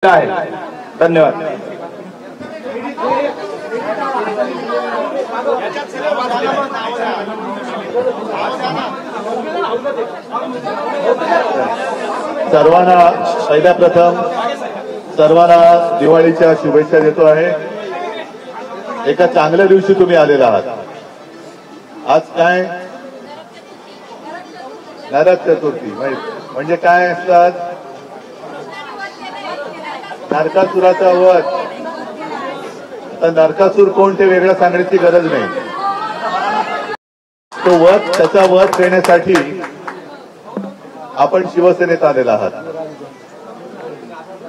आहे। धन्यवाद। सर्वांना पहिल्या प्रथम सर्वांना दिवाळीच्या शुभेच्छा देतो आहे। एका चांगल्या दिवशी तुम्ही आलेला आहात। आज काय नरक चतुर्थी म्हणजे काय असतात? नरकासुराचा वध। तर नरकासूर कोण ते वेगळं सांगण्याची गरज नाही। तो वध त्याचा वध करण्यासाठी आपण शिवसेनेत आलेला आहात।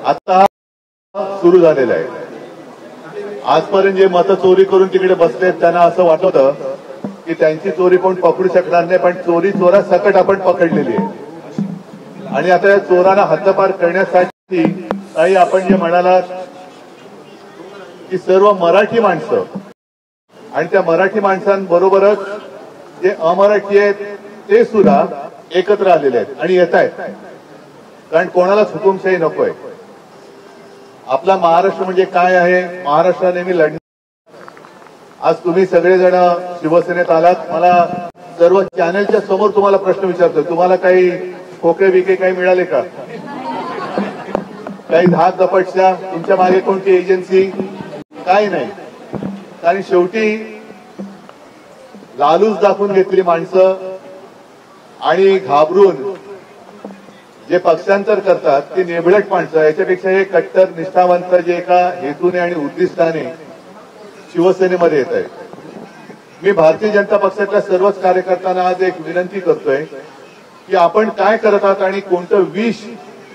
आता सुरू झालेला आहे। आजपर्यंत जे मतं चोरी करून तिकडे बसलेत त्यांना असं वाटत होतं की त्यांची चोरी कोण पकडू शकणार नाही, पण चोरी चोरा सकट आपण पकडलेली आहे। आणि आता या चोरांना हद्दपार करण्यासाठी काही आपण जे म्हणालात की सर्व मराठी माणसं आणि त्या मराठी माणसांबरोबरच जे अमराठी आहेत ते सुद्धा एकत्र आलेले आहेत आणि येत आहेत, कारण कोणालाच हुकुमशाही नकोय। आपला महाराष्ट्र म्हणजे काय आहे? महाराष्ट्र नेहमी लढणार। आज तुम्ही सगळेजण शिवसेनेत आलात। मला सर्व चॅनलच्या समोर तुम्हाला प्रश्न विचारतोय, तुम्हाला काही खोके बिके काही मिळाले का? काही धाक दपटशा? तुमच्या मागे कोणती एजन्सी? काही नाही। आणि शेवटी लालूच दाखवून घेतली माणसं आणि घाबरून जे पक्षांतर करतात ती नेबळट माणसं। याच्यापेक्षा हे कट्टर निष्ठावंत जे एका हेतूने आणि उद्दिष्टाने शिवसेनेमध्ये येत आहे। मी भारतीय जनता पक्षातल्या सर्वच कार्यकर्त्यांना आज एक विनंती करतोय की आपण काय करत आहात आणि कोणतं विष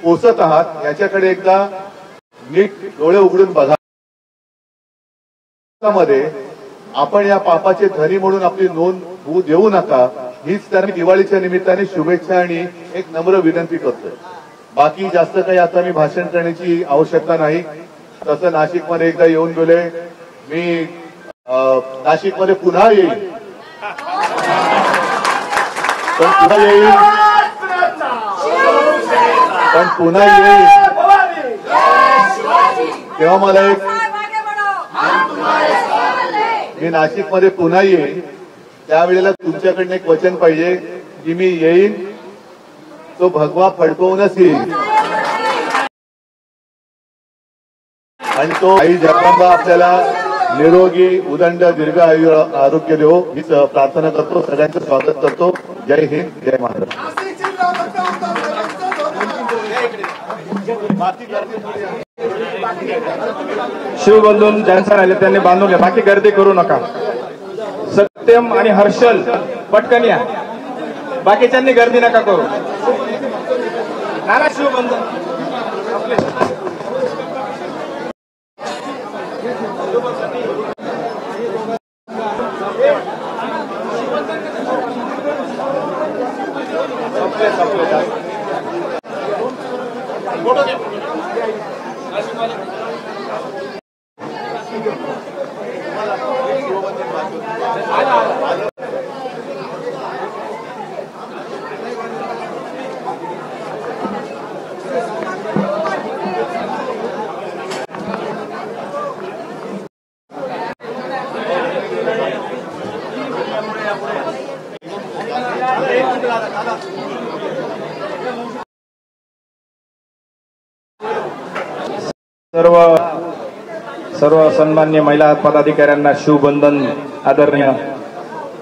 पोसत आहात याच्याकडे एकदा नीट डोळे उघडून बघा। मध्ये आपण या पापाचे धनी म्हणून आपली नोंद होऊ देऊ नका, हीच तर मी दिवाळीच्या निमित्ताने शुभेच्छा आणि एक नम्र विनंती करतोय। बाकी जास्त काही आता मी भाषण करण्याची आवश्यकता नाही। तसं नाशिकमध्ये एकदा येऊन गेले मी, नाशिकमध्ये पुन्हा येईल, पण पुन्हा येईल तेव्हा मला एक मी नाशिकमध्ये पुन्हा येईल त्यावेळेला तुमच्याकडनं एक वचन पाहिजे की मी येईन तो भगवा फडकवूनच येईल आणि तो आई जगदंबा आपल्याला निरोगी उदंड दीर्घ आरोग्य देवो हीच प्रार्थना करतो। सगळ्यांचं स्वागत करतो। जय हिंद, जय महाराष्ट्र। शिवबंधून ज्यांचा राहिले त्यांनी बांधून घ्या, बाकी गर्दी करू नका। सत्यम आणि हर्षल पटकन या, बाकीच्यांनी गर्दी नका करू। नाना शिवबंधन सर्व सन्मान्य महिला पदाधिकाऱ्यांना शिवबंधन आदरणीय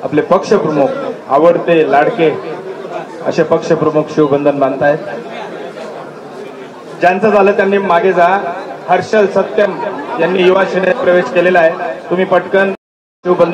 आपले पक्षप्रमुख, आवडते लाडके असे पक्षप्रमुख शिवबंधन बांधतायत। ज्यांचं झालं त्यांनी मागे जा। हर्षल सत्यम यांनी युवा सेनेत प्रवेश केलेला आहे, तुम्ही पटकन शिवबंधन